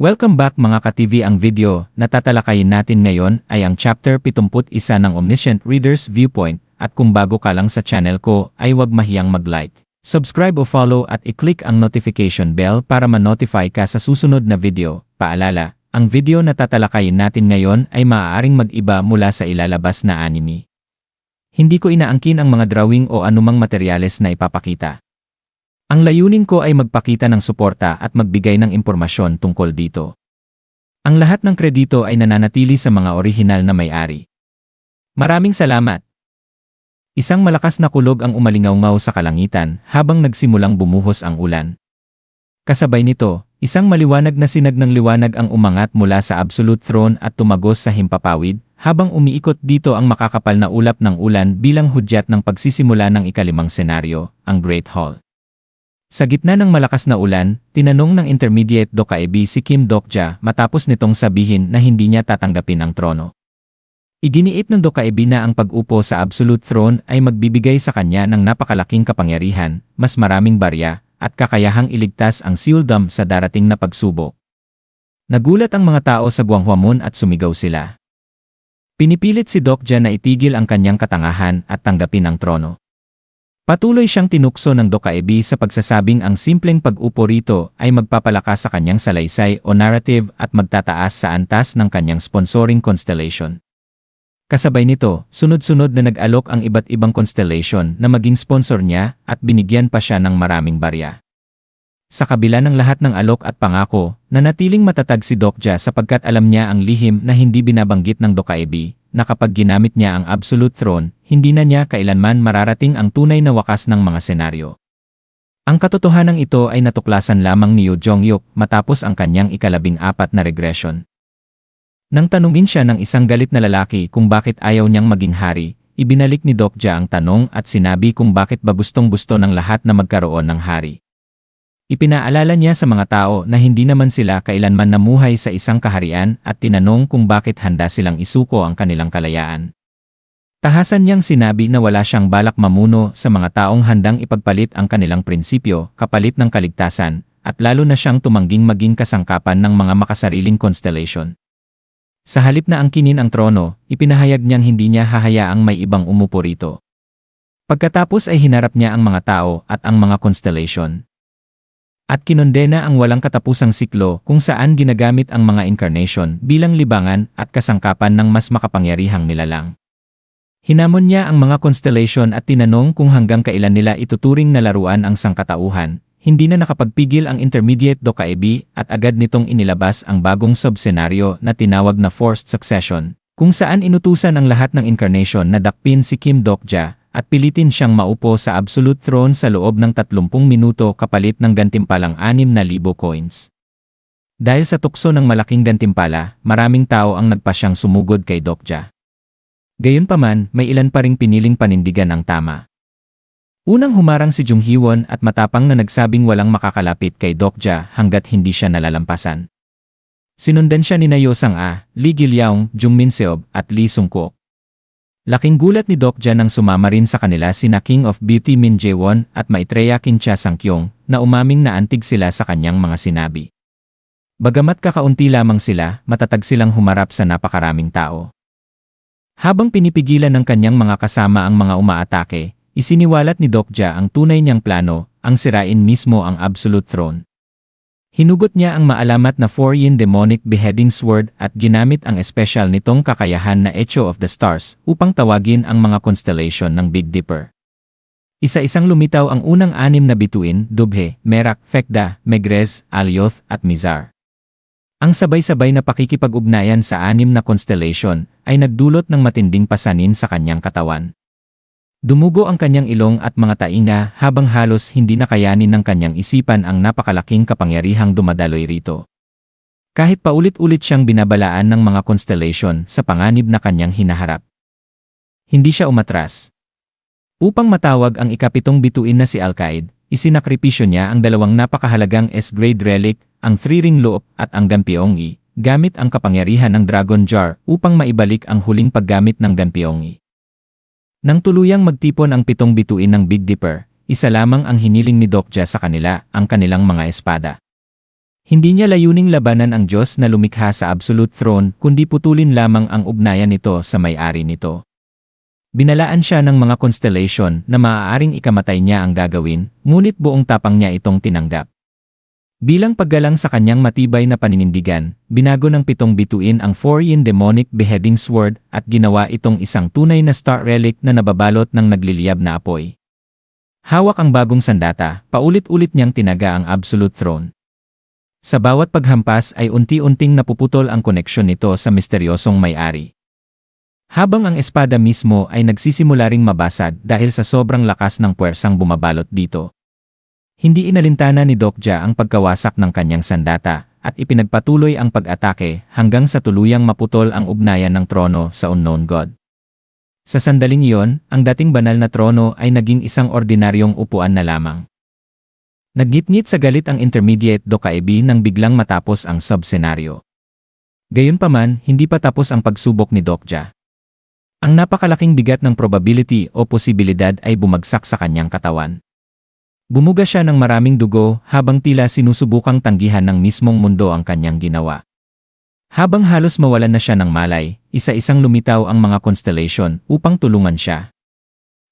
Welcome back mga ka-TV. Ang video na tatalakayin natin ngayon ay ang chapter 71 ng Omniscient Reader's Viewpoint, at kung bago ka lang sa channel ko ay huwag mahiyang mag-like, subscribe o follow at i-click ang notification bell para ma-notify ka sa susunod na video. Paalala, ang video na tatalakayin natin ngayon ay maaaring mag-iba mula sa ilalabas na anime. Hindi ko inaangkin ang mga drawing o anumang materyales na ipapakita. Ang layunin ko ay magpakita ng suporta at magbigay ng impormasyon tungkol dito. Ang lahat ng kredito ay nananatili sa mga orihinal na may-ari. Maraming salamat! Isang malakas na kulog ang umalingaw-ngaw sa kalangitan habang nagsimulang bumuhos ang ulan. Kasabay nito, isang maliwanag na sinag ng liwanag ang umangat mula sa Absolute Throne at tumagos sa himpapawid, habang umiikot dito ang makakapal na ulap ng ulan bilang hudyat ng pagsisimula ng ikalimang senaryo, ang Great Hall. Sa gitna ng malakas na ulan, tinanong ng Intermediate Dokaebi si Kim Dokja matapos nitong sabihin na hindi niya tatanggapin ang trono. Iginiit ng Dokaebi na ang pag-upo sa Absolute Throne ay magbibigay sa kanya ng napakalaking kapangyarihan, mas maraming barya, at kakayahang iligtas ang Seoldom sa darating na pagsubok. Nagulat ang mga tao sa Gwanghwamun at sumigaw sila. Pinipilit si Dokja na itigil ang kanyang katangahan at tanggapin ang trono. Patuloy siyang tinukso ng Dokaebi sa pagsasabing ang simpleng pag-upo rito ay magpapalakas sa kanyang salaysay o narrative at magtataas sa antas ng kanyang sponsoring constellation. Kasabay nito, sunod-sunod na nag-alok ang iba't ibang constellation na maging sponsor niya at binigyan pa siya ng maraming barya. Sa kabila ng lahat ng alok at pangako, nanatiling matatag si Dokja sapagkat alam niya ang lihim na hindi binabanggit ng Dokaebi, na kapag ginamit niya ang Absolute Throne, hindi na niya kailanman mararating ang tunay na wakas ng mga senaryo. Ang katotohanan ito ay natuklasan lamang ni Yoo Jong-hyuk matapos ang kanyang ika-14 na regression. Nang tanungin siya ng isang galit na lalaki kung bakit ayaw niyang maging hari, ibinalik ni Dokja ang tanong at sinabi kung bakit ba gustong-gusto ng lahat na magkaroon ng hari. Ipinaalala niya sa mga tao na hindi naman sila kailanman namuhay sa isang kaharian at tinanong kung bakit handa silang isuko ang kanilang kalayaan. Tahasan niyang sinabi na wala siyang balak mamuno sa mga taong handang ipagpalit ang kanilang prinsipyo kapalit ng kaligtasan, at lalo na siyang tumangging maging kasangkapan ng mga makasariling constellation. Sa halip na angkinin ang trono, ipinahayag niyang hindi niya hahayaang may ibang umupo rito. Pagkatapos ay hinarap niya ang mga tao at ang mga constellation. At kinondena ang walang katapusang siklo kung saan ginagamit ang mga incarnation bilang libangan at kasangkapan ng mas makapangyarihang nilalang. Hinamon niya ang mga constellation at tinanong kung hanggang kailan nila ituturing na laruan ang sangkatauhan. Hindi na nakapagpigil ang Intermediate Dokaebi at agad nitong inilabas ang bagong sub-senaryo na tinawag na Forced Succession, kung saan inutusan ang lahat ng incarnation na dakpin si Kim Dokja at pilitin siyang maupo sa Absolute Throne sa loob ng 30 minuto kapalit ng gantimpalang 6,000 coins. Dahil sa tukso ng malaking gantimpala, maraming tao ang nagpasyang sumugod kay Dokja. Gayunpaman, may ilan pa ring piniling panindigan ang tama. Unang humarang si Jung Hee-won at matapang na nagsabing walang makakalapit kay Dokja hanggat hindi siya nalalampasan. Sinundan siya ni Yoo Sang-ah, Lee Gil-yaung, Jung Min-seob at Lee Sung-kook. Laking gulat ni Dokja nang sumama rin sa kanila sina King of Beauty Min Jae-won at Maitreya Kim Cha Sang-kyung na umaming na antig sila sa kanyang mga sinabi. Bagamat kakaunti lamang sila, matatag silang humarap sa napakaraming tao. Habang pinipigilan ng kanyang mga kasama ang mga umaatake, isiniwalat ni Dokja ang tunay niyang plano, ang sirain mismo ang Absolute Throne. Hinugot niya ang maalamat na 4-yin demonic beheading sword at ginamit ang espesyal nitong kakayahan na Echo of the Stars upang tawagin ang mga constellation ng Big Dipper. Isa-isang lumitaw ang unang 6 na bituin, Dubhe, Merak, Fekda, Megrez, Alyoth at Mizar. Ang sabay-sabay na pakikipag-ugnayan sa 6 na constellation ay nagdulot ng matinding pasanin sa kanyang katawan. Dumugo ang kanyang ilong at mga tainga habang halos hindi nakayanin ng kanyang isipan ang napakalaking kapangyarihang dumadaloy rito. Kahit paulit-ulit siyang binabalaan ng mga constellation sa panganib na kanyang hinaharap, hindi siya umatras. Upang matawag ang ika-7 bituin na si Alkaid, isinakripisyo niya ang 2 napakahalagang S-grade relic, ang 3-ring loop at ang Ganpyeong-i, gamit ang kapangyarihan ng Dragon Jar upang maibalik ang huling paggamit ng Ganpyeong-i. Nang tuluyang magtipon ang 7 bituin ng Big Dipper, isa lamang ang hiniling ni Dokja sa kanila, ang kanilang mga espada. Hindi niya layuning labanan ang Diyos na lumikha sa absolute throne kundi putulin lamang ang ugnayan nito sa may-ari nito. Binalaan siya ng mga constellation na maaaring ikamatay niya ang gagawin, ngunit buong tapang niya itong tinanggap. Bilang paggalang sa kanyang matibay na paninindigan, binago ng 7 bituin ang Fourian demonic beheading sword at ginawa itong isang tunay na star relic na nababalot ng nagliliyab na apoy. Hawak ang bagong sandata, paulit-ulit niyang tinaga ang absolute throne. Sa bawat paghampas ay unti-unting napuputol ang koneksyon nito sa misteryosong may-ari. Habang ang espada mismo ay nagsisimula ring mabasag dahil sa sobrang lakas ng puwersang bumabalot dito. Hindi inalintana ni Dokja ang pagkawasak ng kanyang sandata at ipinagpatuloy ang pag-atake hanggang sa tuluyang maputol ang ugnayan ng trono sa unknown god. Sa sandaling iyon, ang dating banal na trono ay naging isang ordinaryong upuan na lamang. Naggitngit sa galit ang intermediate Dokaibi nang biglang matapos ang sub-senaryo. Gayunpaman, hindi pa tapos ang pagsubok ni Dokja. Ang napakalaking bigat ng probability o posibilidad ay bumagsak sa kanyang katawan. Bumuga siya ng maraming dugo habang tila sinusubukang tanggihan ng mismong mundo ang kanyang ginawa. Habang halos mawalan na siya ng malay, isa-isang lumitaw ang mga constellation upang tulungan siya.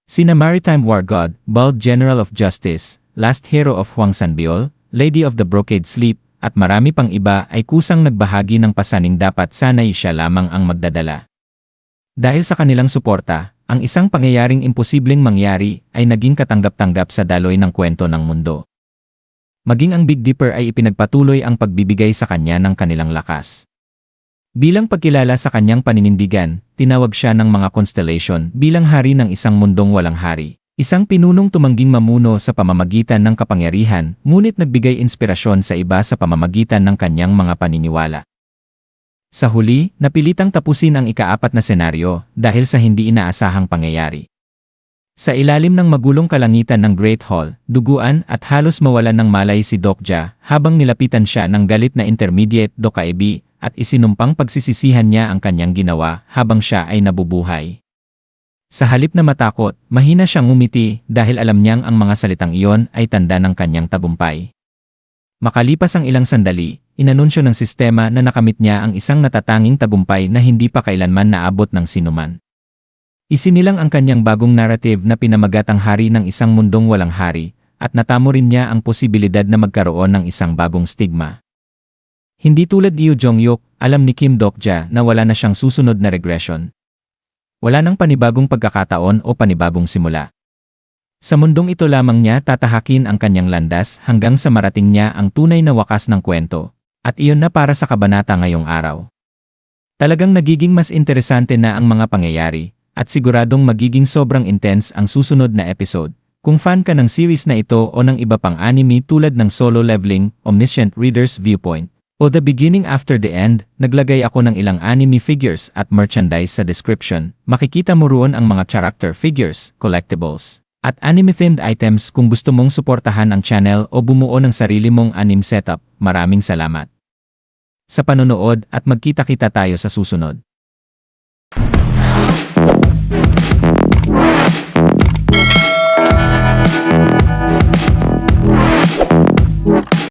Sina Maritime War God, Bald General of Justice, Last Hero of Huang Sanbiol, Lady of the Brocade Sleep, at marami pang iba ay kusang nagbahagi ng pasaning dapat sanay siya lamang ang magdadala. Dahil sa kanilang suporta, ang isang pangyayaring imposibleng mangyari ay naging katanggap-tanggap sa daloy ng kwento ng mundo. Maging ang Big Dipper ay ipinagpatuloy ang pagbibigay sa kanya ng kanilang lakas. Bilang pagkilala sa kanyang paninindigan, tinawag siya ng mga constellation bilang hari ng isang mundong walang hari. Isang pinunong tumangging mamuno sa pamamagitan ng kapangyarihan, ngunit nagbigay inspirasyon sa iba sa pamamagitan ng kanyang mga paniniwala. Sa huli, napilitang tapusin ang ika-4 na senaryo dahil sa hindi inaasahang pangyayari. Sa ilalim ng magulong kalangitan ng Great Hall, duguan at halos mawalan ng malay si Dokja habang nilapitan siya ng galit na intermediate Dokaibi at isinumpang pagsisisihan niya ang kanyang ginawa habang siya ay nabubuhay. Sa halip na matakot, mahina siyang ngumiti dahil alam niyang ang mga salitang iyon ay tanda ng kanyang tagumpay. Makalipas ang ilang sandali, inanunsyo ng sistema na nakamit niya ang isang natatanging tagumpay na hindi pa kailanman naabot ng sinuman. Isinilang ang kanyang bagong narrative na pinamagat ang hari ng isang mundong walang hari, at natamo rin niya ang posibilidad na magkaroon ng isang bagong stigma. Hindi tulad ni Yu Jongyuk, alam ni Kim Dokja na wala na siyang susunod na regression. Wala nang panibagong pagkakataon o panibagong simula. Sa mundong ito lamang niya tatahakin ang kanyang landas hanggang sa marating niya ang tunay na wakas ng kwento, at iyon na para sa kabanata ngayong araw. Talagang nagiging mas interesante na ang mga pangyayari, at siguradong magiging sobrang intense ang susunod na episode. Kung fan ka ng series na ito o ng iba pang anime tulad ng Solo Leveling, Omniscient Reader's Viewpoint, o The Beginning After the End, naglagay ako ng ilang anime figures at merchandise sa description. Makikita mo roon ang mga character figures, collectibles, at anime-themed items kung gusto mong suportahan ang channel o bumuo ng sarili mong anime setup. Maraming salamat sa panonood at magkita-kita tayo sa susunod.